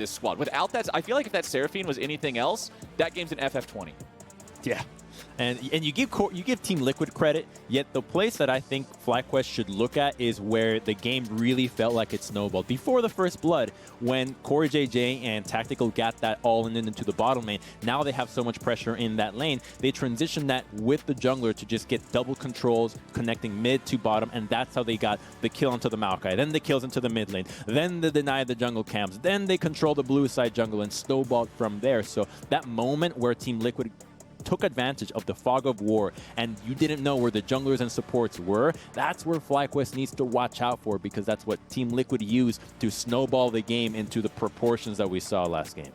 this squad. Without that, I feel like if that Seraphine was anything else, that game's an FF20. Yeah. And you give Team Liquid credit, yet the place that I think FlyQuest should look at is where the game really felt like it snowballed. Before the first blood, when Corey JJ and Tactical got that all in into the bottom lane, now they have so much pressure in that lane, they transitioned that with the jungler to just get double controls connecting mid to bottom, and that's how they got the kill onto the Maokai, then the kills into the mid lane, then they denied the jungle camps, then they control the blue side jungle and snowballed from there. So that moment where Team Liquid took advantage of the fog of war and you didn't know where the junglers and supports were, that's where FlyQuest needs to watch out for, because that's what Team Liquid used to snowball the game into the proportions that we saw last game.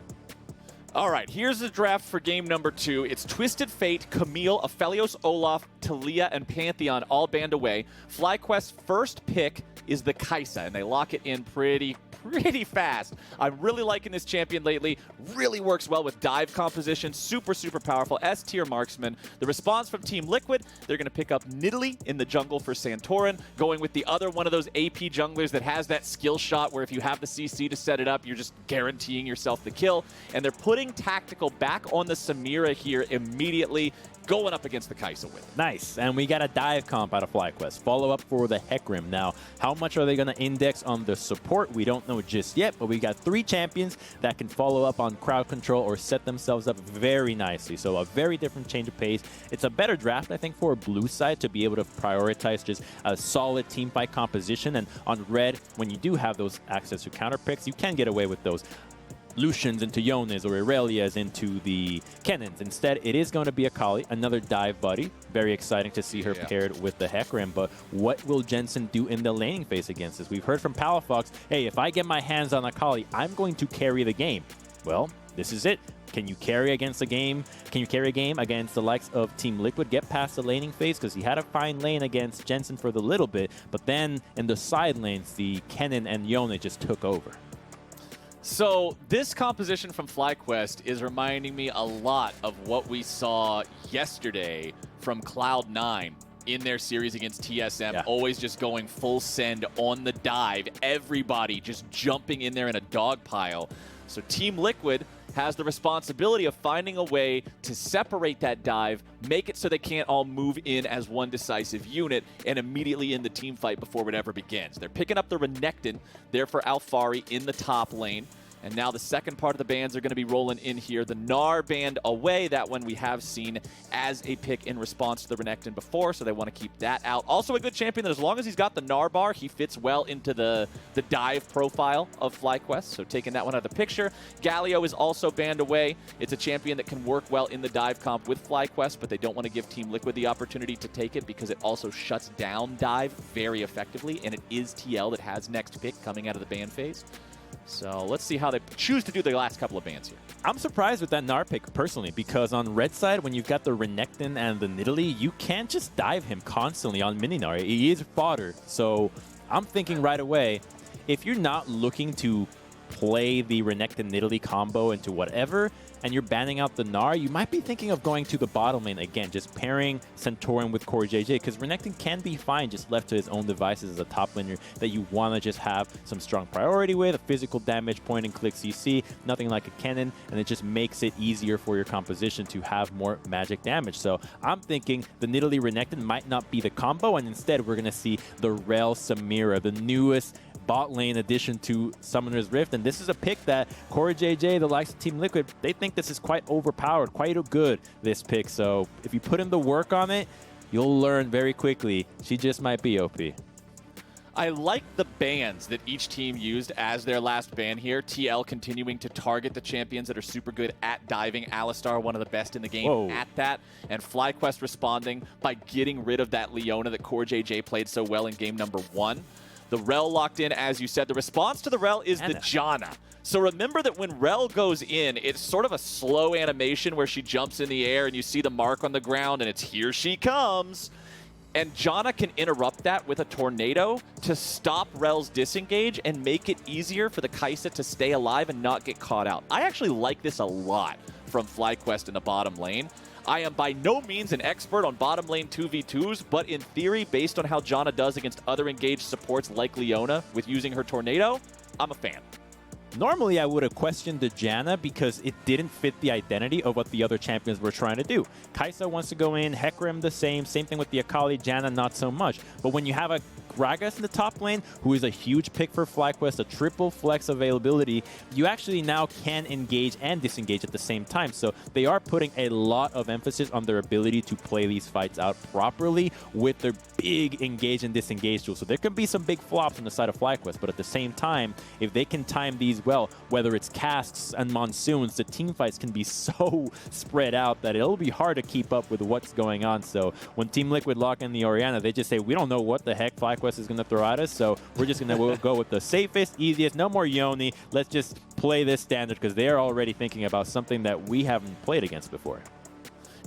All right, here's the draft for game number 2. It's Twisted Fate, Camille, Aphelios, Olaf, Talia, and Pantheon all band away. FlyQuest's first pick is the Kai'Sa, and they lock it in pretty fast. I'm really liking this champion lately. Really works well with dive composition. Super, super powerful. S-tier marksman. The response from Team Liquid, they're going to pick up Nidalee in the jungle for Santorin, going with the other one of those AP junglers that has that skill shot where if you have the CC to set it up, you're just guaranteeing yourself the kill. And they're putting Tactical back on the Samira here immediately, going up against the Kai'Sa with it. Nice. And we got a dive comp out of FlyQuest. Follow up for the Hecarim. Now, how much are they going to index on the support? We don't know just yet, but we got 3 champions that can follow up on crowd control or set themselves up very nicely. So a very different change of pace. It's a better draft, I think, for a blue side to be able to prioritize just a solid team fight composition. And on red, when you do have those access to counter picks, you can get away with those Lucians into Yones or Irelias into the Kennons. Instead, it is going to be Akali, another dive buddy. Very exciting to see her paired with the Hecarim. But what will Jensen do in the laning phase against this? We've heard from Palafox, hey, if I get my hands on Akali, I'm going to carry the game. Well, this is it. Can you carry against the game? Can you carry a game against the likes of Team Liquid? Get past the laning phase, because he had a fine lane against Jensen for the little bit, but then in the side lanes, the Kennen and Yone just took over. So this composition from FlyQuest is reminding me a lot of what we saw yesterday from Cloud9 in their series against TSM, always just going full send on the dive, everybody just jumping in there in a dog pile. So Team Liquid has the responsibility of finding a way to separate that dive, make it so they can't all move in as one decisive unit, and immediately in the team fight before it ever begins. They're picking up the Renekton there for Alphari in the top lane. And now the second part of the bans are going to be rolling in here. The Gnar band away, that one we have seen as a pick in response to the Renekton before, so they want to keep that out. Also a good champion that as long as he's got the Gnar bar, he fits well into the dive profile of FlyQuest, so taking that one out of the picture. Galio is also banned away. It's a champion that can work well in the dive comp with FlyQuest, but they don't want to give Team Liquid the opportunity to take it because it also shuts down dive very effectively, and it is TL that has next pick coming out of the ban phase. So let's see how they choose to do the last couple of bans here. I'm surprised with that Gnar pick personally, because on red side, when you've got the Renekton and the Nidalee, you can't just dive him constantly on mini Gnar. He is fodder. So I'm thinking right away, if you're not looking to play the Renekton Nidalee combo into whatever, and you're banning out the Gnar, you might be thinking of going to the bottom lane again, just pairing Santorin with Corey JJ, because Renekton can be fine just left to his own devices as a top laner that you want to just have some strong priority with, a physical damage, point and click CC, nothing like a Kennen, and it just makes it easier for your composition to have more magic damage. So I'm thinking the Nidalee Renekton might not be the combo, and instead we're going to see the Rel Samira, the newest bot lane addition to Summoner's Rift, and this is a pick that Corey JJ, the likes of Team Liquid, they think this is quite overpowered, quite good, this pick. So if you put in the work on it, you'll learn very quickly she just might be OP. I like the bans that each team used as their last ban here. TL continuing to target the champions that are super good at diving. Alistar, one of the best in the game at that. And FlyQuest responding by getting rid of that Leona that Corey JJ played so well in game number 1. The Rel locked in, as you said. The response to the Rel is the Janna. So remember that when Rel goes in, it's sort of a slow animation where she jumps in the air and you see the mark on the ground and it's here she comes. And Janna can interrupt that with a tornado to stop Rel's disengage and make it easier for the Kai'Sa to stay alive and not get caught out. I actually like this a lot from FlyQuest in the bottom lane. I am by no means an expert on bottom lane 2v2s, but in theory, based on how Janna does against other engaged supports like Leona with using her tornado, I'm a fan. Normally, I would have questioned the Janna because it didn't fit the identity of what the other champions were trying to do. Kai'Sa wants to go in, Hecarim the same thing with the Akali, Janna not so much. But when you have a Gragas in the top lane, who is a huge pick for FlyQuest, a triple flex availability, you actually now can engage and disengage at the same time. So they are putting a lot of emphasis on their ability to play these fights out properly with their big engage and disengage tool. So there can be some big flops on the side of FlyQuest, but at the same time, if they can time these well, whether it's casks and monsoons, the team fights can be so spread out that it'll be hard to keep up with what's going on. So when Team Liquid lock in the Orianna, they just say, we don't know what the heck FlyQuest is going to throw at us, so we're just going to go with the safest, easiest, no more Yoni. Let's just play this standard because they're already thinking about something that we haven't played against before.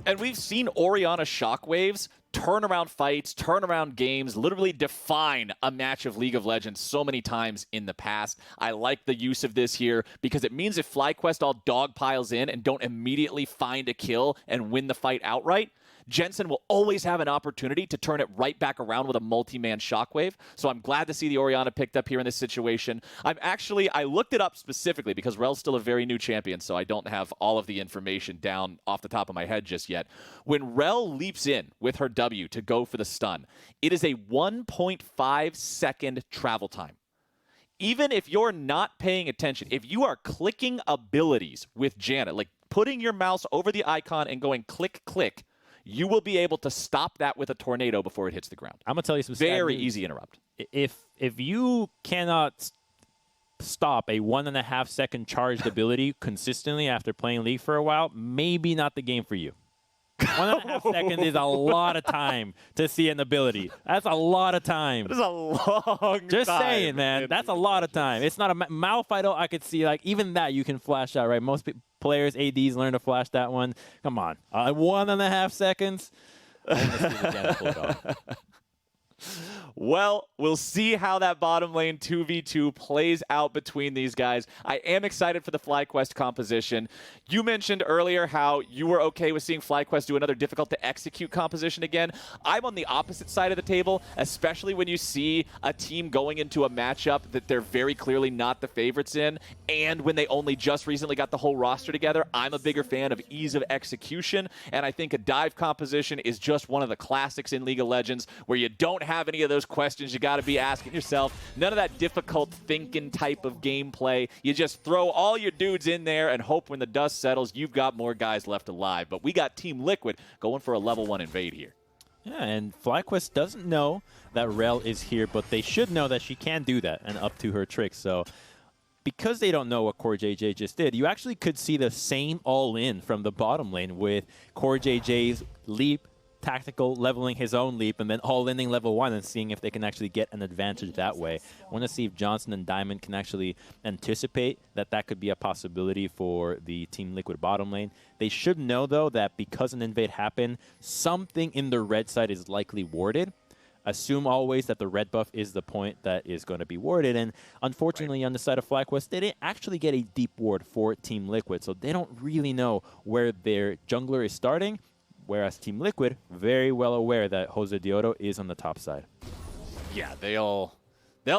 And we've seen Orianna Shockwaves turn around fights, turn around games, literally define a match of League of Legends so many times in the past. I like the use of this here because it means if FlyQuest all dog piles in and don't immediately find a kill and win the fight outright, Jensen will always have an opportunity to turn it right back around with a multi-man Shockwave. So I'm glad to see the Orianna picked up here in this situation. I looked it up specifically because Rel's still a very new champion, so I don't have all of the information down off the top of my head just yet. When Rel leaps in with her W to go for the stun, it is a 1.5 second travel time. Even if you're not paying attention, if you are clicking abilities with Janna, like putting your mouse over the icon and going click, click, you will be able to stop that with a tornado before it hits the ground. I'm going to tell you some very easy interrupt. If you cannot stop a 1.5 second charged ability consistently after playing League for a while, maybe not the game for you. 1.5 seconds is a lot of time to see an ability. That's a lot of time. That is a long Just time. saying, man. That's a lot of time. It's not a Malphite. I could see, like, even that you can flash out, right? Most players, ADs, learn to flash that one. Come on. 1.5 seconds? I want to see the Janna pull it off. Well, we'll see how that bottom lane 2v2 plays out between these guys. I am excited for the FlyQuest composition. You mentioned earlier how you were okay with seeing FlyQuest do another difficult-to-execute composition again. I'm on the opposite side of the table, especially when you see a team going into a matchup that they're very clearly not the favorites in, and when they only just recently got the whole roster together. I'm a bigger fan of ease of execution, and I think a dive composition is just one of the classics in League of Legends where you don't have any of those questions you got to be asking yourself. None of that difficult thinking type of gameplay. You just throw all your dudes in there and hope when the dust settles, you've got more guys left alive. But we got Team Liquid going for a level 1 invade here. Yeah, and FlyQuest doesn't know that Rel is here, but they should know that she can do that and up to her tricks. So because they don't know what Core JJ just did, you actually could see the same all-in from the bottom lane with Core JJ's leap, tactical, leveling his own leap, and then all-inning level 1 and seeing if they can actually get an advantage that way. I want to see if Johnson and Diamond can actually anticipate that that could be a possibility for the Team Liquid bottom lane. They should know, though, that because an invade happened, something in the red side is likely warded. Assume always that the red buff is the point that is going to be warded, and unfortunately on the side of FlyQuest, they didn't actually get a deep ward for Team Liquid, so they don't really know where their jungler is starting. Whereas Team Liquid, very well aware that Jose Diodo is on the top side. Yeah, they'll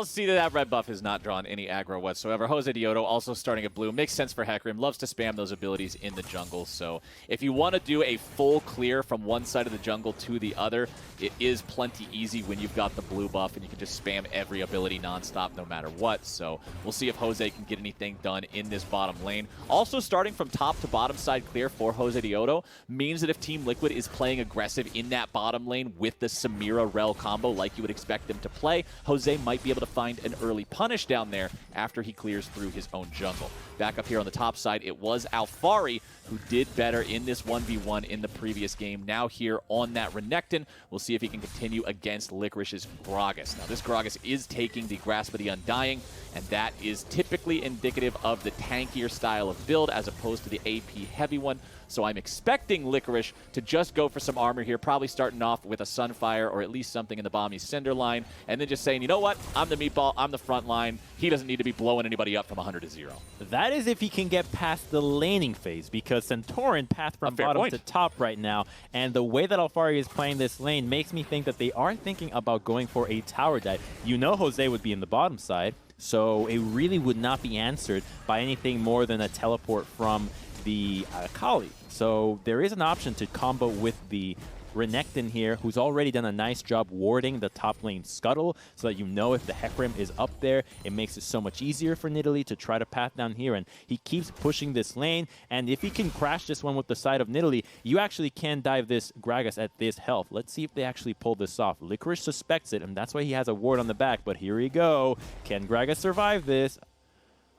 see that red buff has not drawn any aggro whatsoever. Jose Diodo also starting at blue. Makes sense for Hecarim. Loves to spam those abilities in the jungle. So if you want to do a full clear from one side of the jungle to the other, it is plenty easy when you've got the blue buff and you can just spam every ability nonstop no matter what. So we'll see if Jose can get anything done in this bottom lane. Also starting from top to bottom side clear for Jose Diodo means that if Team Liquid is playing aggressive in that bottom lane with the Samira Rel combo like you would expect them to play, Jose might be able to find an early punish down there after he clears through his own jungle. Back up here on the top side, it was Alfari who did better in this 1v1 in the previous game. Now here on that Renekton, we'll see if he can continue against Licorice's Gragas. Now this Gragas is taking the Grasp of the Undying, and that is typically indicative of the tankier style of build as opposed to the AP heavy one. So I'm expecting Licorice to just go for some armor here, probably starting off with a Sunfire or at least something in the Bomby Cinder line, and then just saying, you know what, I'm the meatball, I'm the front line. He doesn't need to be blowing anybody up from 100 to 0. That is if he can get past the laning phase, because Centauran path from bottom to top right now, and the way that Alfari is playing this lane makes me think that they are thinking about going for a tower dive. You know Jose would be in the bottom side, So it really would not be answered by anything more than a teleport from the Akali. So there is an option to combo with the Renekton here, who's already done a nice job warding the top lane scuttle, so that you know if the Hecarim is up there. It makes it so much easier for Nidalee to try to path down here, and he keeps pushing this lane, and if he can crash this one with the side of Nidalee, you actually can dive this Gragas at this health. Let's see if they actually pull this off. Licorice suspects it, and that's why he has a ward on the back, but here we go. Can Gragas survive this?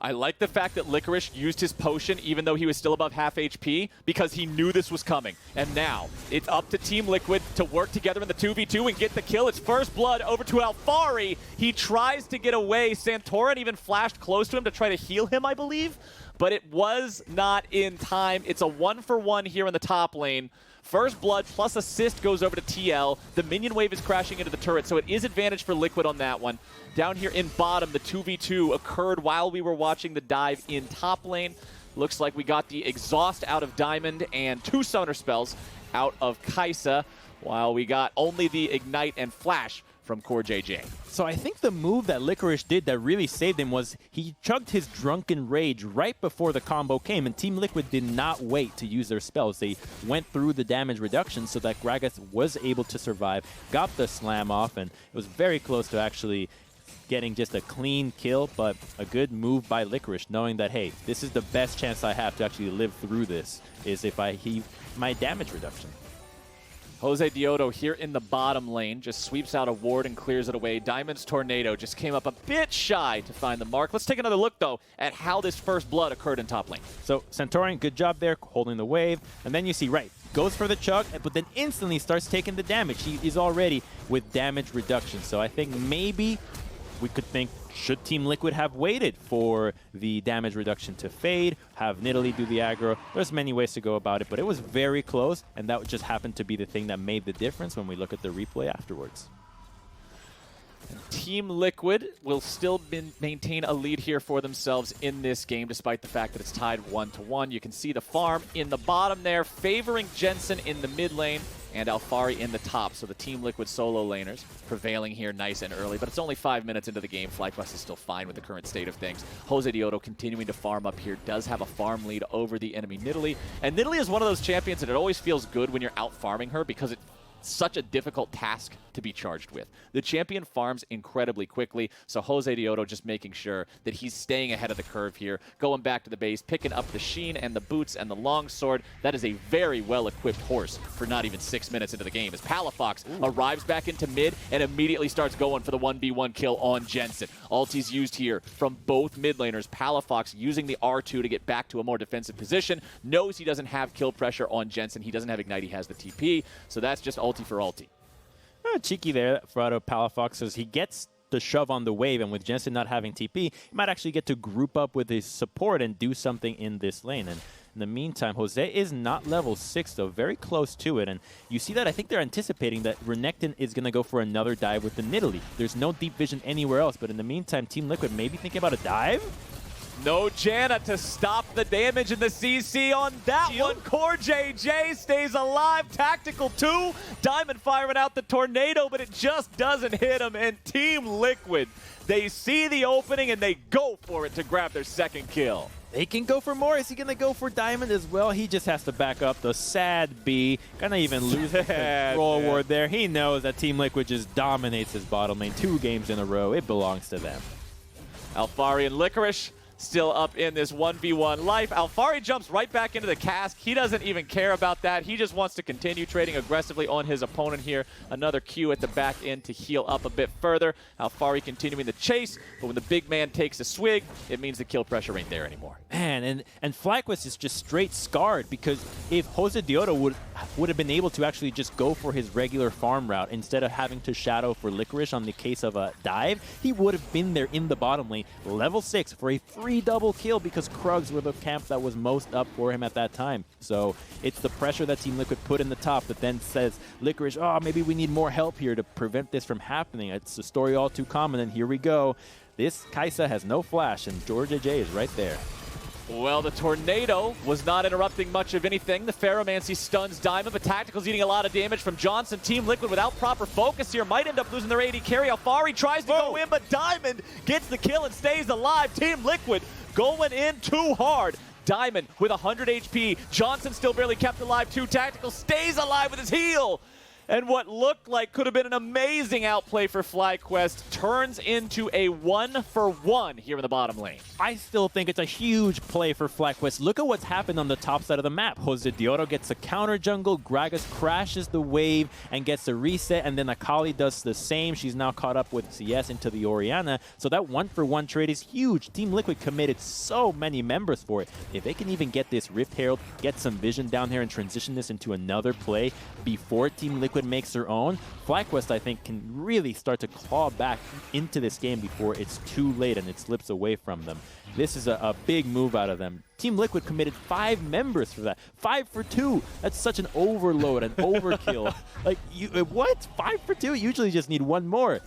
I like the fact that Licorice used his potion even though he was still above half HP because he knew this was coming. And now it's up to Team Liquid to work together in the 2v2 and get the kill. It's first blood over to Alphari. He tries to get away. Santorin even flashed close to him to try to heal him, I believe. But it was not in time. It's a 1-for-1 here in the top lane. First blood plus assist goes over to TL. The minion wave is crashing into the turret, so it is advantage for Liquid on that one. Down here in bottom, the 2v2 occurred while we were watching the dive in top lane. Looks like we got the exhaust out of Diamond and 2 summoner spells out of Kai'Sa, while we got only the ignite and flash from Core JJ. So I think the move that Licorice did that really saved him was he chugged his Drunken Rage right before the combo came, and Team Liquid did not wait to use their spells. They went through the damage reduction so that Gragas was able to survive, got the slam off, and it was very close to actually getting just a clean kill, but a good move by Licorice, knowing that, hey, this is the best chance I have to actually live through this, is if I heave my damage reduction. Jose Diodo here in the bottom lane just sweeps out a ward and clears it away. Diamond's Tornado just came up a bit shy to find the mark. Let's take another look, though, at how this first blood occurred in top lane. So Santorin, good job there, holding the wave. And then you see, right, goes for the chug, but then instantly starts taking the damage. He is already with damage reduction. So I think maybe we could think, should Team Liquid have waited for the damage reduction to fade, have Nidalee do the aggro? There's many ways to go about it, but it was very close, and that just happened to be the thing that made the difference when we look at the replay afterwards. Team Liquid will still maintain a lead here for themselves in this game, despite the fact that it's tied 1-1. You can see the farm in the bottom there, favoring Jensen in the mid lane and Alphari in the top. So the Team Liquid solo laners prevailing here nice and early, but it's only 5 minutes into the game. FlyQuest is still fine with the current state of things. Jose Diodo continuing to farm up here, does have a farm lead over the enemy Nidalee. And Nidalee is one of those champions that it always feels good when you're out farming her because it's such a difficult task to be charged with. The champion farms incredibly quickly, so Jose Diodo just making sure that he's staying ahead of the curve here, going back to the base, picking up the Sheen and the boots and the longsword. That is a very well-equipped horse for not even 6 minutes into the game, as Palafox arrives back into mid and immediately starts going for the 1v1 kill on Jensen. Ulti's used here from both mid laners. Palafox using the R2 to get back to a more defensive position, knows he doesn't have kill pressure on Jensen. He doesn't have Ignite, he has the TP, so that's just ulti for ulti. Cheeky there for out of Palafox as he gets the shove on the wave, and with Jensen not having TP, he might actually get to group up with his support and do something in this lane. And in the meantime, Jose is not level 6, though, very close to it. And you see that I think they're anticipating that Renekton is going to go for another dive with the Nidalee. There's no deep vision anywhere else, but in the meantime, Team Liquid maybe thinking about a dive? No Janna to stop the damage in the CC on that one. Core JJ stays alive. Tactical 2. Diamond firing out the tornado, but it just doesn't hit him. And Team Liquid, they see the opening and they go for it to grab their second kill. They can go for more. Is he going to go for Diamond as well? He just has to back up. The sad B. Gonna even lose the control ward there. He knows that Team Liquid just dominates his bottom lane 2 games in a row. It belongs to them. Alphari and Licorice still up in this 1v1 life. Alphari jumps right back into the cask. He doesn't even care about that. He just wants to continue trading aggressively on his opponent here. Another Q at the back end to heal up a bit further. Alphari continuing the chase, but when the big man takes a swig, it means the kill pressure ain't there anymore. Man, and FlyQuest is just straight scarred, because if Jose Diodo would have been able to actually just go for his regular farm route instead of having to shadow for Licorice on the case of a dive, he would have been there in the bottom lane, level 6 for a free double kill, because Krugs were the camp that was most up for him at that time. So it's the pressure that Team Liquid put in the top that then says, Licorice, oh, maybe we need more help here to prevent this from happening. It's a story all too common, and here we go. This Kai'Sa has no flash, and George JJ is right there. Well, the Tornado was not interrupting much of anything. The Ferromancy stuns Diamond, but Tactical's eating a lot of damage from Johnson. Team Liquid without proper focus here might end up losing their AD carry. Alfari tries to go in, but Diamond gets the kill and stays alive. Team Liquid going in too hard. Diamond with 100 HP. Johnson still barely kept alive too. Tactical stays alive with his heal. And what looked like could have been an amazing outplay for FlyQuest turns into a 1-for-1 here in the bottom lane. I still think it's a huge play for FlyQuest. Look at what's happened on the top side of the map. Jose Dioro gets a counter jungle, Gragas crashes the wave and gets a reset, and then Akali does the same. She's now caught up with CS into the Orianna. So that 1-for-1 trade is huge. Team Liquid committed so many members for it. If they can even get this Rift Herald, get some vision down here and transition this into another play before Team Liquid makes their own, FlyQuest, I think, can really start to claw back into this game before it's too late and it slips away from them. This is a big move out of them. Team Liquid committed 5 members for that. 5 for 2. That's such an overload, an overkill. Like, what? 5 for 2? You usually just need 1 more.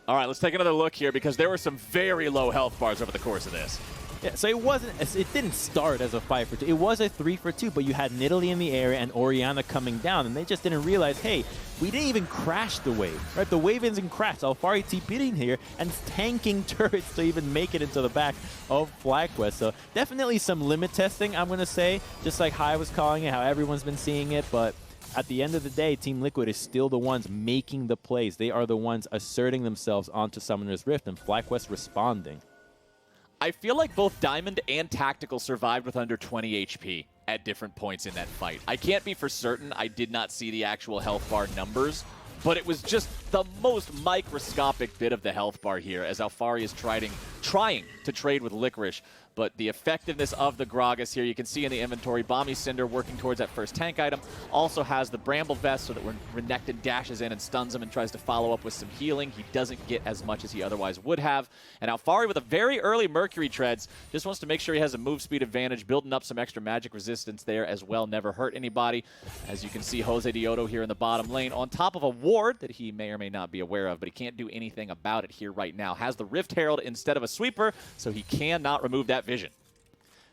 All right, let's take another look here because there were some very low health bars over the course of this. Yeah, so it didn't start as a 5 for 2. It was a 3 for 2, but you had Nidalee in the area and Orianna coming down, and they just didn't realize, hey, we didn't even crash the wave, right? The wave isn't crashed. Alfari TP'ing here and tanking turrets to even make it into the back of FlyQuest. So definitely some limit testing, I'm going to say, just like Hai was calling it, how everyone's been seeing it, but at the end of the day, Team Liquid is still the ones making the plays. They are the ones asserting themselves onto Summoner's Rift, and FlyQuest responding. I feel like both Diamond and Tactical survived with under 20 HP at different points in that fight. I can't be for certain. I did not see the actual health bar numbers, but it was just the most microscopic bit of the health bar here as Alfari is trying to trade with Licorice. But the effectiveness of the Gragas here, you can see in the inventory, Bomby Cinder working towards that first tank item, also has the Bramble Vest so that when Renekton dashes in and stuns him and tries to follow up with some healing, he doesn't get as much as he otherwise would have. And Alfari with a very early Mercury Treads just wants to make sure he has a move speed advantage, building up some extra magic resistance there as well, never hurt anybody. As you can see, Jose Dioro here in the bottom lane on top of a ward that he may or may not be aware of, but he can't do anything about it here right now. Has the Rift Herald instead of a sweeper, so he cannot remove that vision.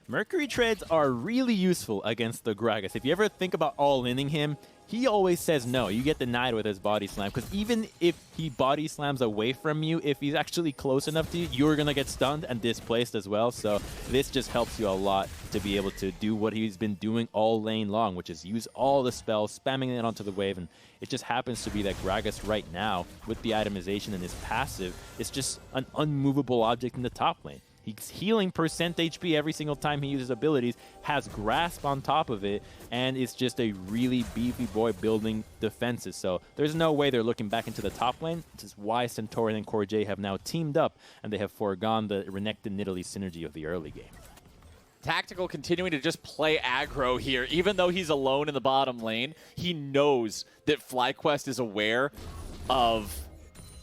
Mercury Treads are really useful against the Gragas. If you ever think about all-inning him, he always says no. You get denied with his body slam, because even if he body slams away from you, if he's actually close enough to you, you're going to get stunned and displaced as well. So this just helps you a lot to be able to do what he's been doing all lane long, which is use all the spells, spamming it onto the wave. And it just happens to be that Gragas right now, with the itemization and his passive, is just an unmovable object in the top lane. He's healing percent HP every single time he uses abilities, has Grasp on top of it, and is just a really beefy boy building defenses. So there's no way they're looking back into the top lane, which is why Centaurion and CoreJ have now teamed up, and they have foregone the Renekton Nidalee synergy of the early game. Tactical continuing to just play aggro here. Even though he's alone in the bottom lane, he knows that FlyQuest is aware of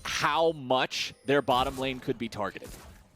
how much their bottom lane could be targeted.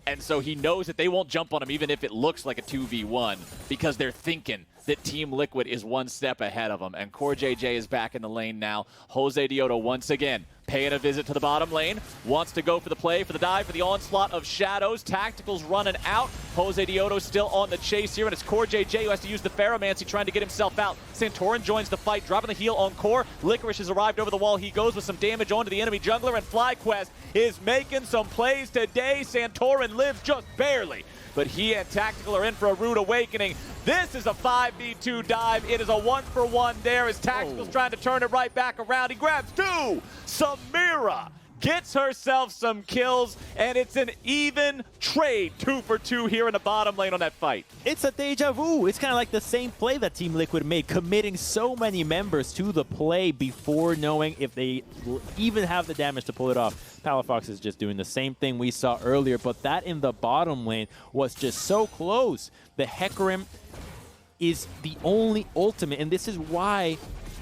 And so he knows that they won't jump on him even if it looks like a 2v1 because they're thinking that Team Liquid is one step ahead of them. And CoreJJ is back in the lane now. Jose Dioro once again paying a visit to the bottom lane. Wants to go for the play, for the dive, for the onslaught of shadows. Tactical's running out. Jose Dioro still on the chase here, and it's CoreJJ who has to use the Ferromancy trying to get himself out. Santorin joins the fight, dropping the heal on Core. Licorice has arrived over the wall. He goes with some damage onto the enemy jungler, and FlyQuest is making some plays today. Santorin lives just barely, but he and Tactical are in for a rude awakening. This is a 5v2 dive. It is a 1-for-1 there as Tactical's trying to turn it right back around. He grabs 2. Samira gets herself some kills, and it's an even trade. 2 for 2 here in the bottom lane on that fight. It's a deja vu. It's kind of like the same play that Team Liquid made, committing so many members to the play before knowing if they will even have the damage to pull it off. Palafox is just doing the same thing we saw earlier, but that in the bottom lane was just so close. The Hecarim is the only ultimate, and this is why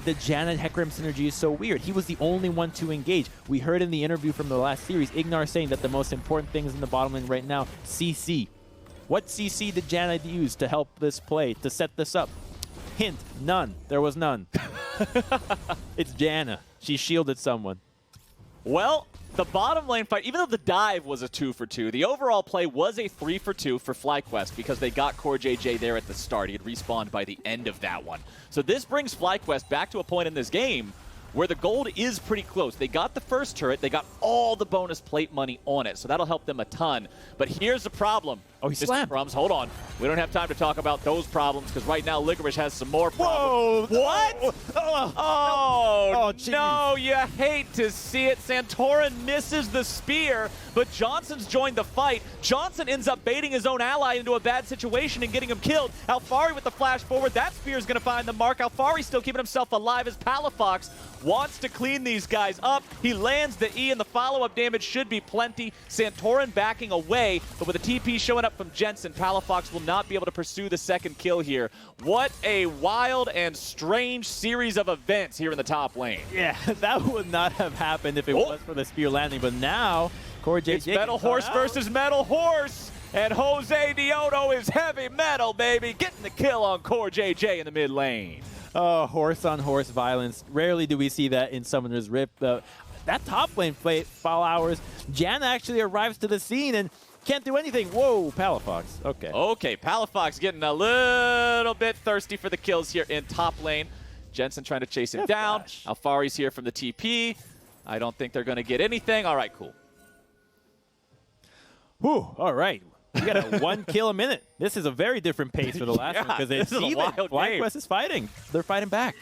the Janna Hecarim synergy is so weird. He was the only one to engage. We heard in the interview from the last series, Ignar saying that the most important things in the bottom lane right now, CC. What CC did Janna use to help this play, to set this up? Hint, none. There was none. It's Janna. She shielded someone. Well, the bottom lane fight, even though the dive was a 2-for-2, the overall play was a 3-for-2 for FlyQuest because they got CoreJJ there at the start. He had respawned by the end of that one. So this brings FlyQuest back to a point in this game where the gold is pretty close. They got the first turret. They got all the bonus plate money on it, so that'll help them a ton. But here's the problem. Oh, he slammed. Crumbs, hold on. We don't have time to talk about those problems because right now Licorice has some more problems. Whoa! What? Oh, no, you hate to see it. Santorin misses the spear, but Johnson's joined the fight. Johnson ends up baiting his own ally into a bad situation and getting him killed. Alfari with the flash forward. That spear is going to find the mark. Alfari still keeping himself alive as Palafox wants to clean these guys up. He lands the E, and the follow-up damage should be plenty. Santorin backing away, but with a TP showing up from Jensen, Palafox will not be able to pursue the second kill here. What a wild and strange series of events here in the top lane. Yeah, that would not have happened if it was for the spear landing, but now CoreJJ. It's Metal Horse versus Metal Horse, and Jose Diodo is heavy metal, baby, getting the kill on CoreJJ in the mid lane. Oh, horse-on-horse violence. Rarely do we see that in Summoner's Rift. That top lane play, Foul Hours, Janna actually arrives to the scene and can't do anything. Whoa, Palafox. Okay. Okay, Palafox getting a little bit thirsty for the kills here in top lane. Jensen trying to chase him down. Flash. Alfari's here from the TP. I don't think they're going to get anything. All right, cool. Whew, all right. We got a 1 kill a minute. This is a very different pace for the last one because they see that FlyQuest is fighting. They're fighting back.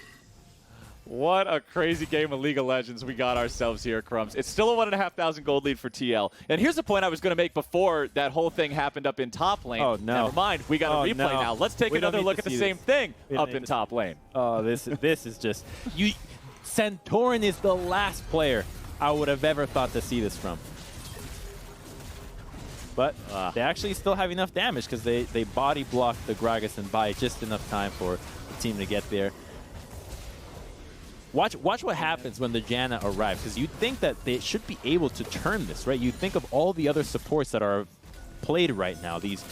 What a crazy game of League of Legends we got ourselves here, Crumbs. It's still a 1,500 gold lead for TL. And here's the point I was going to make before that whole thing happened up in top lane. Oh, no. Never mind. We got a replay now. Let's take another look at the same thing up in top lane. Oh, this is just... Santorin is the last player I would have ever thought to see this from. But they actually still have enough damage because they body blocked the Gragas and buy just enough time for the team to get there. Watch what happens when the Janna arrives, because you'd think that they should be able to turn this, right? You think of all the other supports that are played right now, these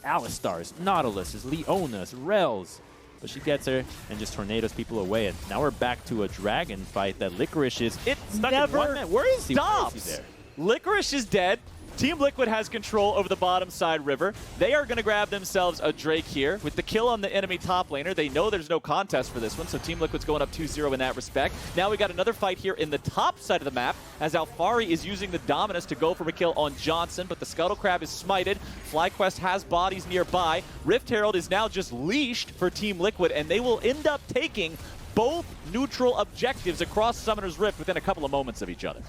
Alistars, Nautiluses, Leonas, Rels. But she gets her and just tornadoes people away, and now we're back to a dragon fight that Licorice is stuck in one man. Where is he? Stops. Where is he there? Licorice is dead. Team Liquid has control over the bottom side river. They are going to grab themselves a Drake here. With the kill on the enemy top laner, they know there's no contest for this one, so Team Liquid's going up 2-0 in that respect. Now we got another fight here in the top side of the map as Alfari is using the Dominus to go for a kill on Johnson, but the Scuttle Crab is smited. FlyQuest has bodies nearby. Rift Herald is now just leashed for Team Liquid, and they will end up taking both neutral objectives across Summoner's Rift within a couple of moments of each other.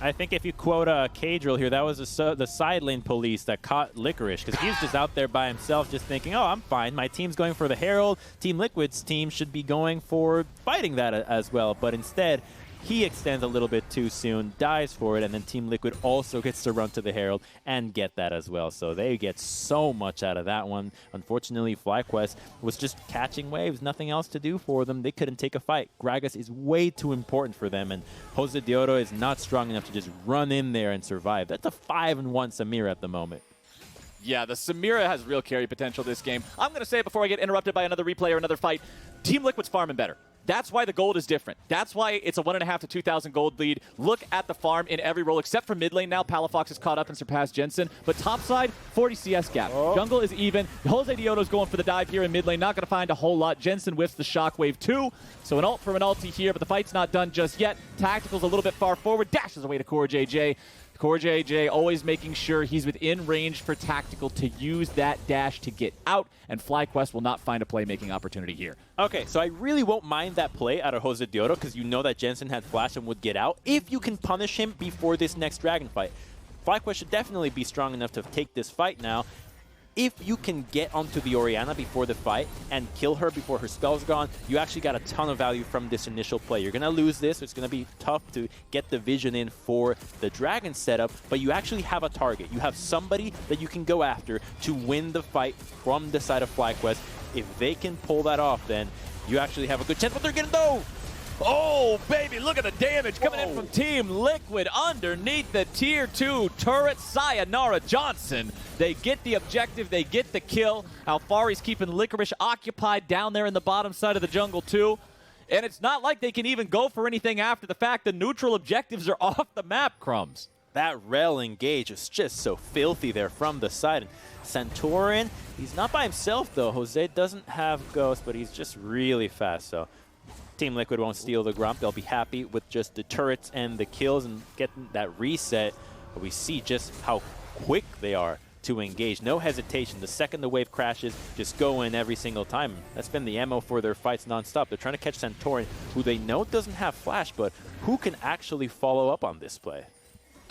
I think if you quote K-Drill here, that was the side lane police that caught Licorice, because he's just out there by himself just thinking, oh, I'm fine. My team's going for the Herald. Team Liquid's team should be going for fighting that as well. But instead, he extends a little bit too soon, dies for it, and then Team Liquid also gets to run to the Herald and get that as well. So they get so much out of that one. Unfortunately, FlyQuest was just catching waves, nothing else to do for them. They couldn't take a fight. Gragas is way too important for them, and Jose Diodo is not strong enough to just run in there and survive. That's a 5-1 Samira at the moment. Yeah, the Samira has real carry potential this game. I'm going to say it before I get interrupted by another replay or another fight, Team Liquid's farming better. That's why the gold is different. That's why it's a 1.5 to 2,000 gold lead. Look at the farm in every role, except for mid lane now. Palafox has caught up and surpassed Jensen. But top side, 40 CS gap. Jungle is even. Jose Diodo's going for the dive here in mid lane. Not going to find a whole lot. Jensen whiffs the shockwave too. So an ult from an ulti here, but the fight's not done just yet. Tactical's a little bit far forward. Dashes away to CoreJJ. CoreJJ always making sure he's within range for Tactical to use that dash to get out, and FlyQuest will not find a playmaking opportunity here. Okay, so I really won't mind that play out of Jose Diodo because you know that Jensen had flash and would get out if you can punish him before this next dragon fight. FlyQuest should definitely be strong enough to take this fight now. If you can get onto the Orianna before the fight and kill her before her spell's gone, you actually got a ton of value from this initial play. You're going to lose this, so it's going to be tough to get the vision in for the dragon setup, but you actually have a target. You have somebody that you can go after to win the fight from the side of FlyQuest. If they can pull that off, then you actually have a good chance, but they're getting though. Oh, baby, look at the damage coming in from Team Liquid underneath the Tier 2 turret. Sayonara Johnson. They get the objective. They get the kill. Alfari's keeping Licorice occupied down there in the bottom side of the jungle, too. And it's not like they can even go for anything after the fact. The neutral objectives are off the map, Crumbs. That rel engage is just so filthy there from the side. Santorin, he's not by himself though. Jose doesn't have Ghost, but he's just really fast. So Team Liquid won't steal the Grump. They'll be happy with just the turrets and the kills and getting that reset. But we see just how quick they are to engage. No hesitation. The second the wave crashes, just go in every single time. That's been the MO for their fights nonstop. They're trying to catch Santorin, who they know doesn't have flash, but who can actually follow up on this play?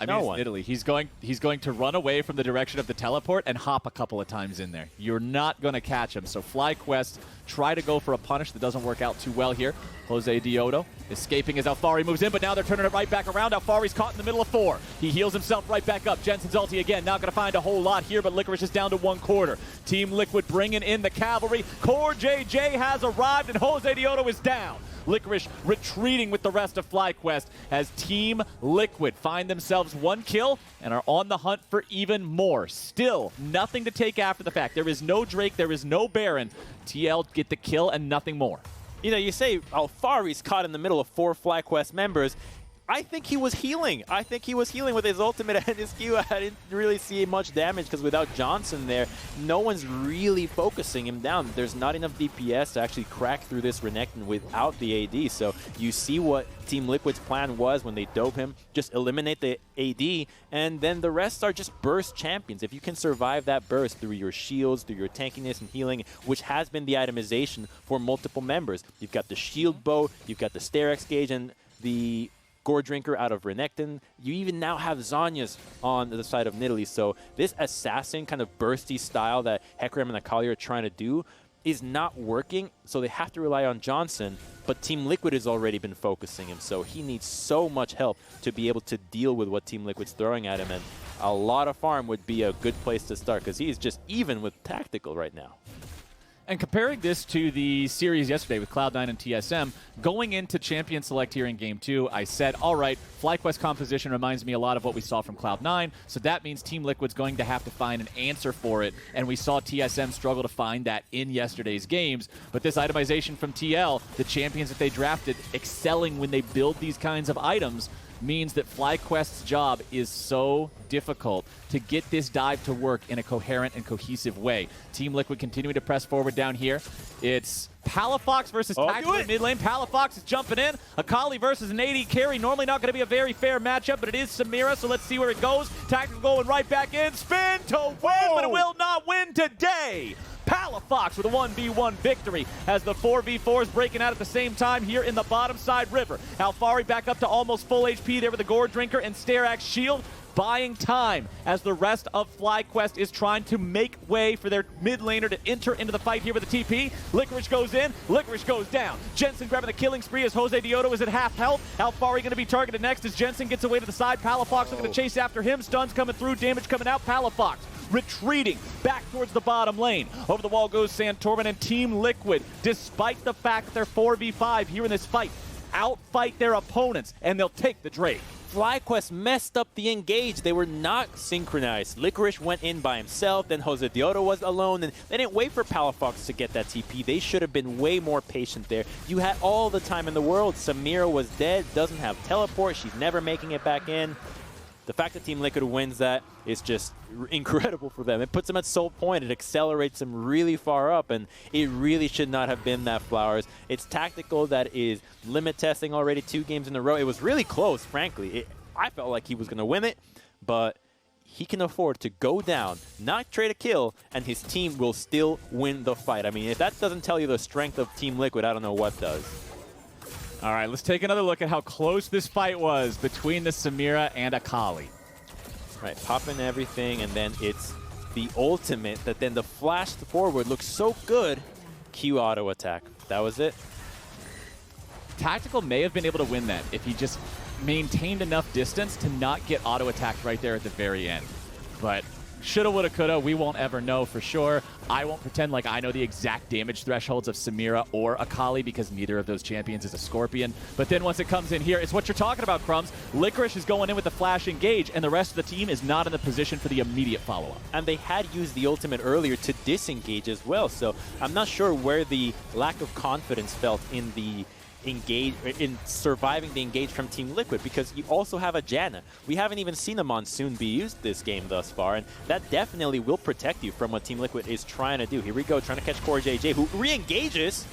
I mean, it's Italy. He's going to run away from the direction of the teleport and hop a couple of times in there. You're not going to catch him. So FlyQuest try to go for a punish that doesn't work out too well here. Jose Diodo escaping as Alfari moves in, but now they're turning it right back around. Alfari's caught in the middle of 4. He heals himself right back up. Jensen's ulti again. Not going to find a whole lot here, but Licorice is down to 1/4. Team Liquid bringing in the cavalry. Core JJ has arrived, and Jose Diodo is down. Licorice retreating with the rest of FlyQuest as Team Liquid find themselves 1 kill and are on the hunt for even more. Still, nothing to take after the fact. There is no Drake, there is no Baron. TL get the kill and nothing more. You know, you say Alfari's caught in the middle of 4 FlyQuest members. I think he was healing. I think he was healing with his ultimate and his Q. I didn't really see much damage because without Johnson there, no one's really focusing him down. There's not enough DPS to actually crack through this Renekton without the AD. So you see what Team Liquid's plan was when they dove him. Just eliminate the AD, and then the rest are just burst champions. If you can survive that burst through your shields, through your tankiness and healing, which has been the itemization for multiple members. You've got the shield bow, you've got the Sterex gauge, and the Gore Drinker out of Renekton. You even now have Zhonya's on the side of Nidalee. So this assassin kind of bursty style that Hecarim and Akali are trying to do is not working. So they have to rely on Johnson. But Team Liquid has already been focusing him. So he needs so much help to be able to deal with what Team Liquid's throwing at him. And a lot of farm would be a good place to start because he's just even with tactical right now. And comparing this to the series yesterday with Cloud9 and TSM, going into Champion Select here in Game 2, I said, all right, FlyQuest composition reminds me a lot of what we saw from Cloud9, so that means Team Liquid's going to have to find an answer for it, and we saw TSM struggle to find that in yesterday's games. But this itemization from TL, the champions that they drafted excelling when they build these kinds of items, means that FlyQuest's job is so difficult to get this dive to work in a coherent and cohesive way. Team Liquid continuing to press forward down here. It's Palafox versus Tactical in mid lane. Palafox is jumping in. Akali versus an AD carry. Normally not going to be a very fair matchup, but it is Samira, so let's see where it goes. Tactical going right back in. Spin to win, but it will not win today. Palafox with a 1v1 victory as the 4v4 is breaking out at the same time here in the bottom side river. Alfari back up to almost full HP there with the Gore Drinker and Sterak's shield, buying time as the rest of FlyQuest is trying to make way for their mid laner to enter into the fight here with the TP. Licorice goes in, Licorice goes down. Jensen grabbing the killing spree as Jose Diodo is at half health. Alfari going to be targeted next as Jensen gets away to the side. Palafox looking to chase after him. Stuns coming through, damage coming out. Palafox retreating back towards the bottom lane. Over the wall goes Santorin, and Team Liquid, despite the fact that they're 4v5 here in this fight, outfight their opponents, and they'll take the Drake. FlyQuest messed up the engage. They were not synchronized. Licorice went in by himself, then Jose Diodo was alone, and they didn't wait for Palafox to get that TP. They should have been way more patient there. You had all the time in the world. Samira was dead, doesn't have teleport, she's never making it back in. The fact that Team Liquid wins that is just incredible for them. It puts them at soul point. It accelerates them really far up, and it really should not have been that Flowers. It's Tactical that is limit testing already 2 games in a row. It was really close, frankly. I felt like he was going to win it, but he can afford to go down, not trade a kill, and his team will still win the fight. I mean, if that doesn't tell you the strength of Team Liquid, I don't know what does. All right, let's take another look at how close this fight was between the Samira and Akali. Right, popping everything, and then it's the ultimate that then the flash forward looks so good. Q auto attack. That was it. Tactical may have been able to win that if he just maintained enough distance to not get auto attacked right there at the very end. But shoulda, woulda, coulda, we won't ever know for sure. I won't pretend like I know the exact damage thresholds of Samira or Akali because neither of those champions is a Scorpion. But then once it comes in here, it's what you're talking about, Crumbs. Licorice is going in with the flash engage, and the rest of the team is not in the position for the immediate follow-up. And they had used the ultimate earlier to disengage as well, so I'm not sure where the lack of confidence felt in the in surviving the engage from Team Liquid, because you also have a Janna. We haven't even seen a Monsoon be used this game thus far, and that definitely will protect you from what Team Liquid is trying to do. Here we go, trying to catch CoreJJ, who re-engages.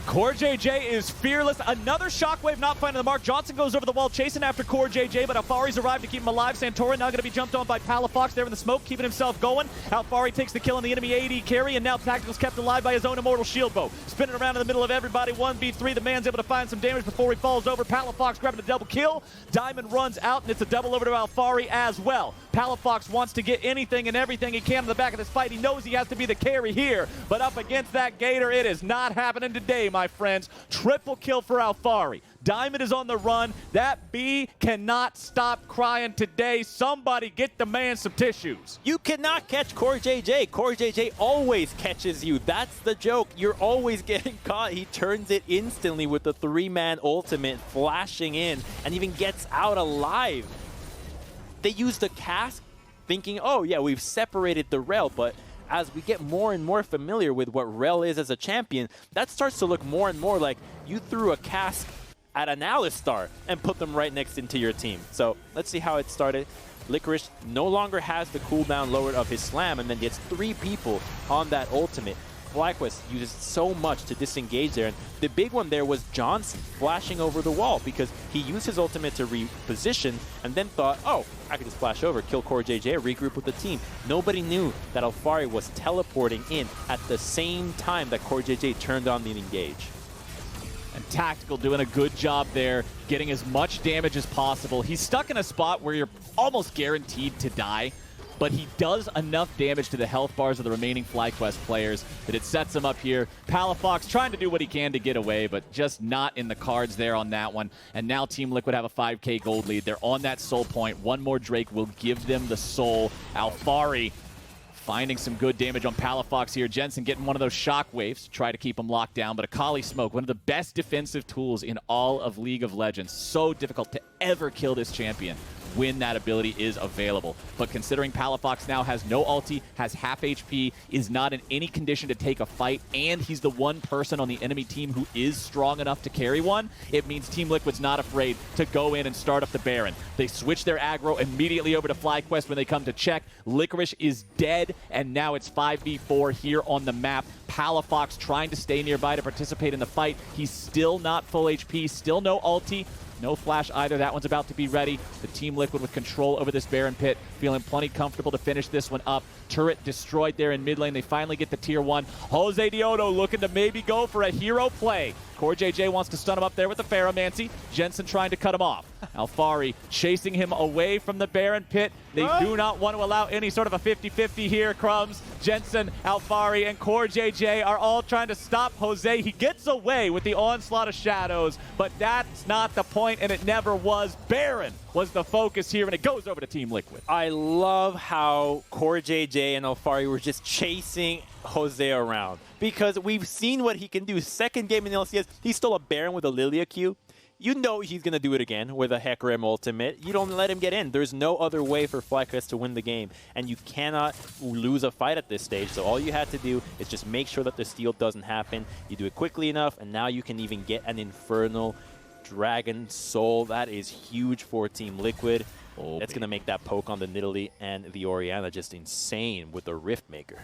CoreJJ is fearless. Another shockwave not finding the mark. Johnson goes over the wall chasing after CoreJJ, but Alfari's arrived to keep him alive. Santorin now going to be jumped on by Palafox there in the smoke, keeping himself going. Alfari takes the kill on the enemy AD carry, and now Tactical's kept alive by his own immortal shield bow. Spinning around in the middle of everybody, 1v3. The man's able to find some damage before he falls over. Palafox grabbing a double kill. Diamond runs out, and it's a double over to Alfari as well. Palafox wants to get anything and everything he can in the back of this fight. He knows he has to be the carry here, but up against that Gator, it is not happening today, my friends. Triple kill for Alfari. Diamond is on the run. That B cannot stop crying today. Somebody get the man some tissues. You cannot catch CoreJJ. CoreJJ always catches you. That's the joke. You're always getting caught. He turns it instantly with the 3-man ultimate, flashing in, and even gets out alive. They use the cask thinking, oh yeah, we've separated the Rel, but as we get more and more familiar with what Rel is as a champion, that starts to look more and more like you threw a cask at an Alistar and put them right next into your team. So let's see how it started. Licorice no longer has the cooldown lowered of his slam and then gets 3 people on that ultimate. FlyQuest uses so much to disengage there, and the big one there was Johnson flashing over the wall because he used his ultimate to reposition and then thought, oh, I could just flash over, kill CoreJJ, regroup with the team. Nobody knew that Alfari was teleporting in at the same time that CoreJJ turned on the engage. And Tactical doing a good job there, getting as much damage as possible. He's stuck in a spot where you're almost guaranteed to die, but he does enough damage to the health bars of the remaining FlyQuest players that it sets him up here. Palafox trying to do what he can to get away, but just not in the cards there on that one. And now Team Liquid have a 5K gold lead. They're on that soul point. One more Drake will give them the soul. Alfari finding some good damage on Palafox here. Jensen getting one of those shockwaves to try to keep him locked down, but Akali Smoke, one of the best defensive tools in all of League of Legends. So difficult to ever kill this champion when that ability is available. But considering Palafox now has no ulti, has half HP, is not in any condition to take a fight, and he's the one person on the enemy team who is strong enough to carry one, it means Team Liquid's not afraid to go in and start up the Baron. They switch their aggro immediately over to FlyQuest when they come to check. Licorice is dead, and now it's 5v4 here on the map. Palafox trying to stay nearby to participate in the fight. He's still not full HP, still no ulti. No flash either. That one's about to be ready. The Team Liquid with control over this Baron pit, feeling plenty comfortable to finish this one up. Turret destroyed there in mid lane. They finally get the tier 1. Jose Diodo looking to maybe go for a hero play. CoreJJ wants to stun him up there with the Pharomancy. Jensen trying to cut him off. Alfari chasing him away from the Baron pit. They do not want to allow any sort of a 50-50 here. Crumbs, Jensen, Alfari, and CoreJJ are all trying to stop Jose. He gets away with the onslaught of shadows, but that's not the point, and it never was. Baron was the focus here, and it goes over to Team Liquid. I love how CoreJJ and Alfari were just chasing Jose around, because we've seen what he can do. Second game in the LCS, he stole a Baron with a Lilia Q. You know he's going to do it again with a Hecarim ultimate. You don't let him get in. There's no other way for FlyQuest to win the game, and you cannot lose a fight at this stage. So all you had to do is just make sure that the steal doesn't happen. You do it quickly enough, and now you can even get an Infernal Dragon Soul. That is huge for Team Liquid. It's going to make that poke on the Nidalee and the Orianna just insane with the Riftmaker.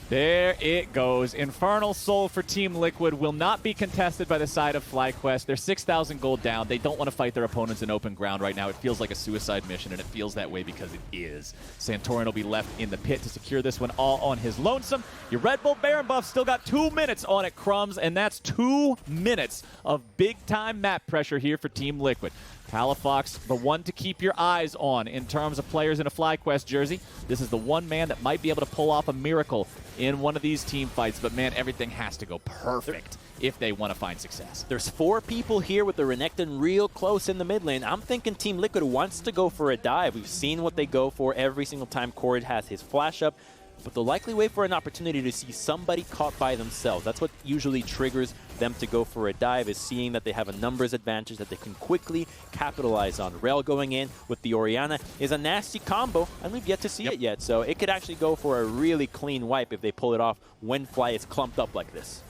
There it goes. Infernal Soul for Team Liquid will not be contested by the side of FlyQuest. They're 6,000 gold down. They don't want to fight their opponents in open ground right now. It feels like a suicide mission, and it feels that way because it is. Santorin will be left in the pit to secure this one all on his lonesome. Your Red Bull Baron buff still got 2 minutes on it, Crumbs, and that's 2 minutes of big-time map pressure here for Team Liquid. Palafox, the one to keep your eyes on in terms of players in a FlyQuest jersey. This is the one man that might be able to pull off a miracle in one of these team fights, but man, everything has to go perfect if they want to find success. There's 4 people here with the Renekton real close in the mid lane. I'm thinking Team Liquid wants to go for a dive. We've seen what they go for every single time Cord has his flash up. But the likely way for an opportunity to see somebody caught by themselves, that's what usually triggers them to go for a dive, is seeing that they have a numbers advantage that they can quickly capitalize on. Rel going in with the Orianna is a nasty combo, and we've yet to see it yet. So it could actually go for a really clean wipe if they pull it off when Fly is clumped up like this.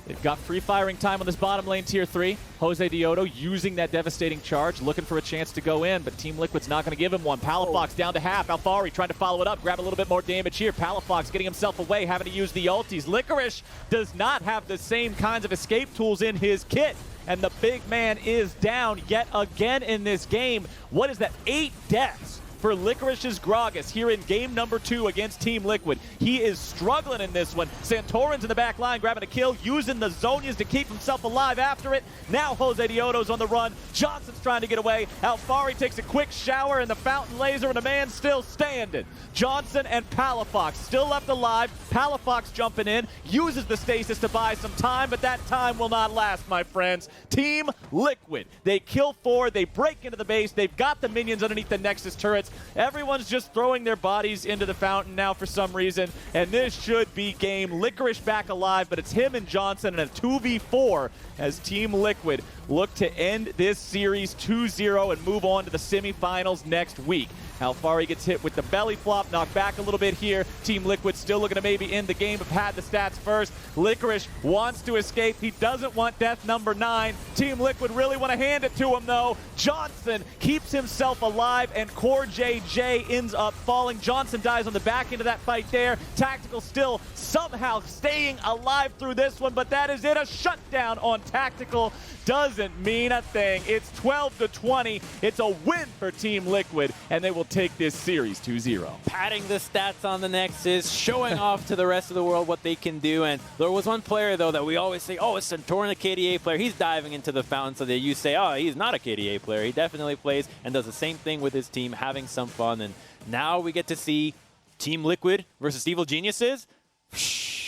They've got free firing time on this bottom lane tier 3. Jose Dioto using that devastating charge, looking for a chance to go in, but Team Liquid's not going to give him one. Palafox down to half. Alfari trying to follow it up, grab a little bit more damage here. Palafox getting himself away, having to use the ultis. Licorice does not have the same kinds of escape tools in his kit, and the big man is down yet again in this game. What is that? 8 deaths for Licorice's Gragas here in game number 2 against Team Liquid. He is struggling in this one. Santorin's in the back line grabbing a kill, using the Zonias to keep himself alive after it. Now Jose Dioto's on the run. Johnson's trying to get away. Alfari takes a quick shower in the fountain laser, and a man still standing. Johnson and Palafox still left alive. Palafox jumping in, uses the stasis to buy some time, but that time will not last, my friends. Team Liquid, they kill 4, they break into the base, they've got the minions underneath the Nexus turrets. Everyone's just throwing their bodies into the fountain now for some reason, and this should be game. Licorice back alive, but it's him and Johnson in a 2v4 as Team Liquid look to end this series 2-0 and move on to the semifinals next week. Alfari gets hit with the belly flop, knocked back a little bit here. Team Liquid still looking to maybe end the game, but had the stats first. Licorice wants to escape. He doesn't want death number 9. Team Liquid really want to hand it to him, though. Johnson keeps himself alive, and Core JJ ends up falling. Johnson dies on the back end of that fight there. Tactical still somehow staying alive through this one, but that is it. A shutdown on Tactical doesn't mean a thing. It's 12-20. It's a win for Team Liquid, and they will take this series 2-0. Padding the stats on the Nexus, showing off to the rest of the world what they can do. And there was one player, though, that we always say, oh, it's Santorin, a KDA player. He's diving into the fountain, so that you say, oh, he's not a KDA player. He definitely plays and does the same thing with his team, having some fun. And now we get to see Team Liquid versus Evil Geniuses.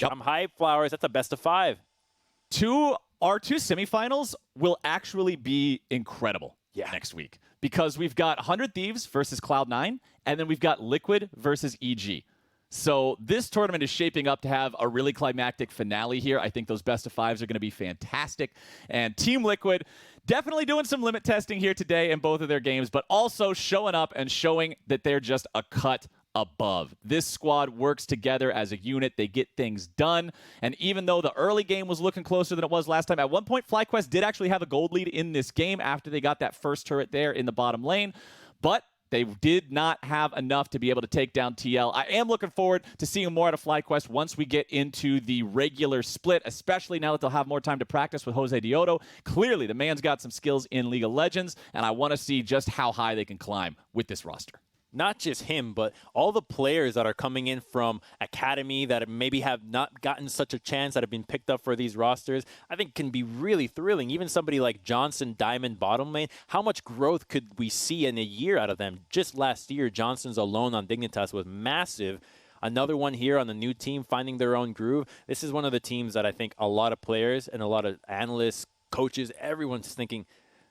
Yep. I'm hyped, Flowers. That's a best of 5. Our two semifinals will actually be incredible next week, because we've got 100 Thieves versus Cloud9, and then we've got Liquid versus EG. So this tournament is shaping up to have a really climactic finale here. I think those best of 5s are going to be fantastic. And Team Liquid definitely doing some limit testing here today in both of their games, but also showing up and showing that they're just a cut above. This squad works together as a unit. They get things done. And even though the early game was looking closer than it was last time, at one point FlyQuest did actually have a gold lead in this game after they got that first turret there in the bottom lane. But they did not have enough to be able to take down TL. I am looking forward to seeing more out of FlyQuest once we get into the regular split, especially now that they'll have more time to practice with Jose Dioto. Clearly, the man's got some skills in League of Legends, and I want to see just how high they can climb with this roster. Not just him, but all the players that are coming in from Academy that maybe have not gotten such a chance, that have been picked up for these rosters, I think can be really thrilling. Even somebody like Johnson, Diamond, bottom lane, how much growth could we see in a year out of them? Just last year, Johnson's alone on Dignitas was massive. Another one here on the new team, finding their own groove. This is one of the teams that I think a lot of players and a lot of analysts, coaches, everyone's thinking,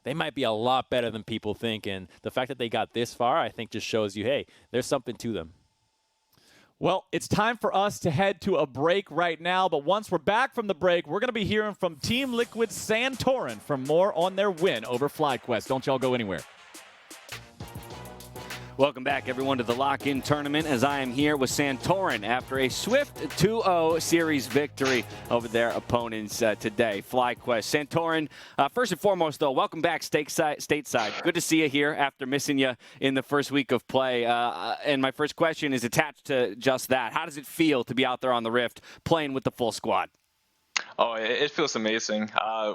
they might be a lot better than people think, and the fact that they got this far, I think just shows you, hey, there's something to them. Well, it's time for us to head to a break right now, but once we're back from the break, we're going to be hearing from Team Liquid Santorin for more on their win over FlyQuest. Don't y'all go anywhere. Welcome back, everyone, to the Lock-In tournament, as I am here with Santorin after a swift 2-0 series victory over their opponents today, FlyQuest. Santorin, first and foremost, though, welcome back stateside. Good to see you here after missing you in the first week of play. And my first question is attached to just that. How does it feel to be out there on the Rift playing with the full squad? Oh, it feels amazing.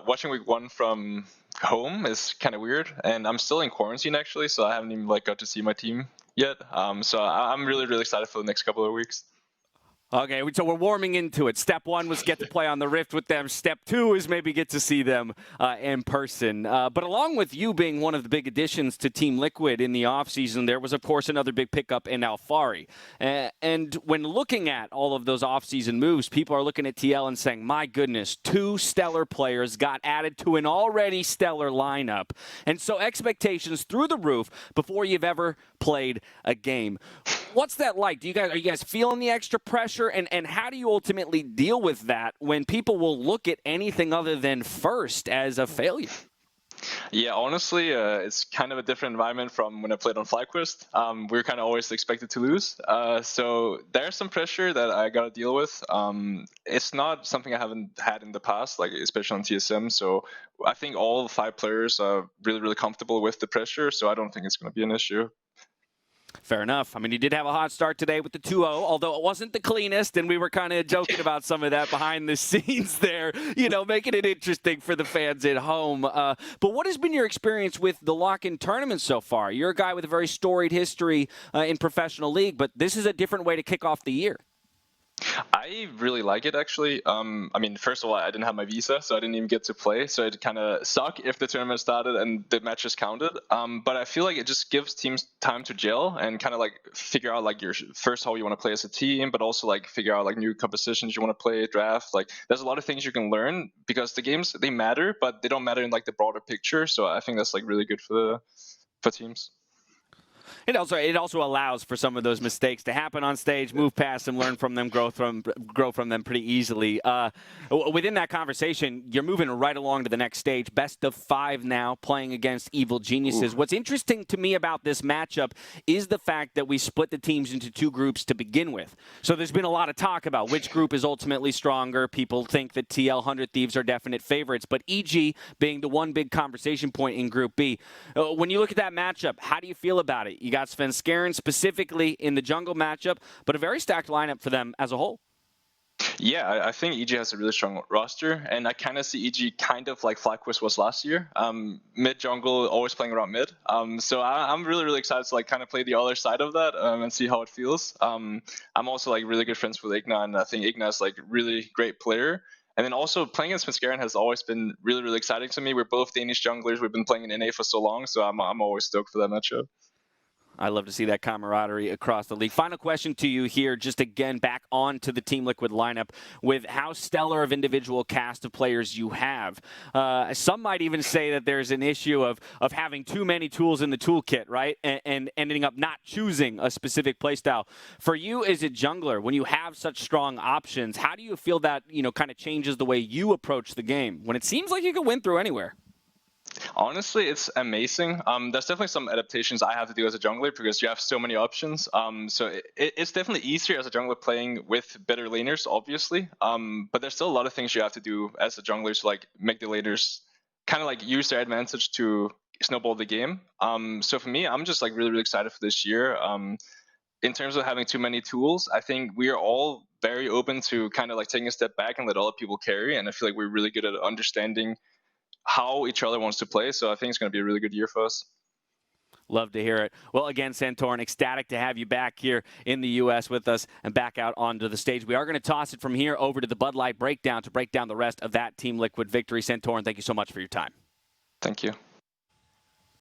Watching week 1 from home is kind of weird, and I'm still in quarantine actually, so I haven't even got to see my team yet. So I'm really excited for the next couple of weeks. Okay, so we're warming into it. Step 1 was get to play on the Rift with them. Step 2 is maybe get to see them in person. But along with you being one of the big additions to Team Liquid in the offseason, there was, of course, another big pickup in Alfari. And when looking at all of those offseason moves, people are looking at TL and saying, my goodness, 2 stellar players got added to an already stellar lineup. And so expectations through the roof before you've ever played a game. What's that like? Are you guys feeling the extra pressure? And how do you ultimately deal with that when people will look at anything other than first as a failure? Yeah, honestly, it's kind of a different environment from when I played on FlyQuest. We're kind of always expected to lose. So there's some pressure that I got to deal with. It's not something I haven't had in the past, like especially on TSM. So I think all 5 players are really, really comfortable with the pressure. So I don't think it's going to be an issue. Fair enough. I mean, you did have a hot start today with the 2-0, although it wasn't the cleanest, and we were kind of joking about some of that behind the scenes there, making it interesting for the fans at home. But what has been your experience with the Lock-In tournament so far? You're a guy with a very storied history in professional league, but this is a different way to kick off the year. I really like it, actually. I mean, first of all, I didn't have my visa, so I didn't even get to play. So it kind of sucked if the tournament started and the matches counted. But I feel like it just gives teams time to gel and kind of like figure out like your first how you want to play as a team, but also like figure out like new compositions you want to play, draft. Like there's a lot of things you can learn because the games, they matter, but they don't matter in like the broader picture. So I think that's like really good for teams. It also allows for some of those mistakes to happen on stage, move past them, learn from them, grow from them pretty easily. Within that conversation, you're moving right along to the next stage. Best of 5 now, playing against Evil Geniuses. Ooh. What's interesting to me about this matchup is the fact that we split the teams into 2 groups to begin with. So there's been a lot of talk about which group is ultimately stronger. People think that TL 100 Thieves are definite favorites, but EG being the one big conversation point in Group B. When you look at that matchup, how do you feel about it? You got Svenskeren specifically in the jungle matchup, but a very stacked lineup for them as a whole. Yeah, I think EG has a really strong roster, and I kind of see EG kind of like FlyQuest was last year. Mid jungle, always playing around mid. So I'm really, really excited to like kind of play the other side of that and see how it feels. I'm also like really good friends with Igna, and I think Igna is like really great player. And then also playing against Svenskeren has always been really, really exciting to me. We're both Danish junglers. We've been playing in NA for so long, so I'm always stoked for that matchup. I love to see that camaraderie across the league. Final question to you here, just again back onto the Team Liquid lineup with how stellar of individual cast of players you have. Some might even say that there's an issue of having too many tools in the toolkit, right? And ending up not choosing a specific playstyle. For you as a jungler, when you have such strong options, how do you feel that, kind of changes the way you approach the game when it seems like you can win through anywhere? Honestly, it's amazing. There's definitely some adaptations I have to do as a jungler because you have so many options. So it's definitely easier as a jungler playing with better laners, obviously. But there's still a lot of things you have to do as a jungler to like make the laners kind of like use their advantage to snowball the game. So for me, I'm just like really, really excited for this year. In terms of having too many tools, I think we are all very open to kind of like taking a step back and let other people carry. And I feel like we're really good at understanding how each other wants to play. So I think it's going to be a really good year for us. Love to hear it. Well, again, Santorin, ecstatic to have you back here in the U.S. with us and back out onto the stage. We are going to toss it from here over to the Bud Light breakdown to break down the rest of that Team Liquid victory. Santorin, thank you so much for your time. Thank you.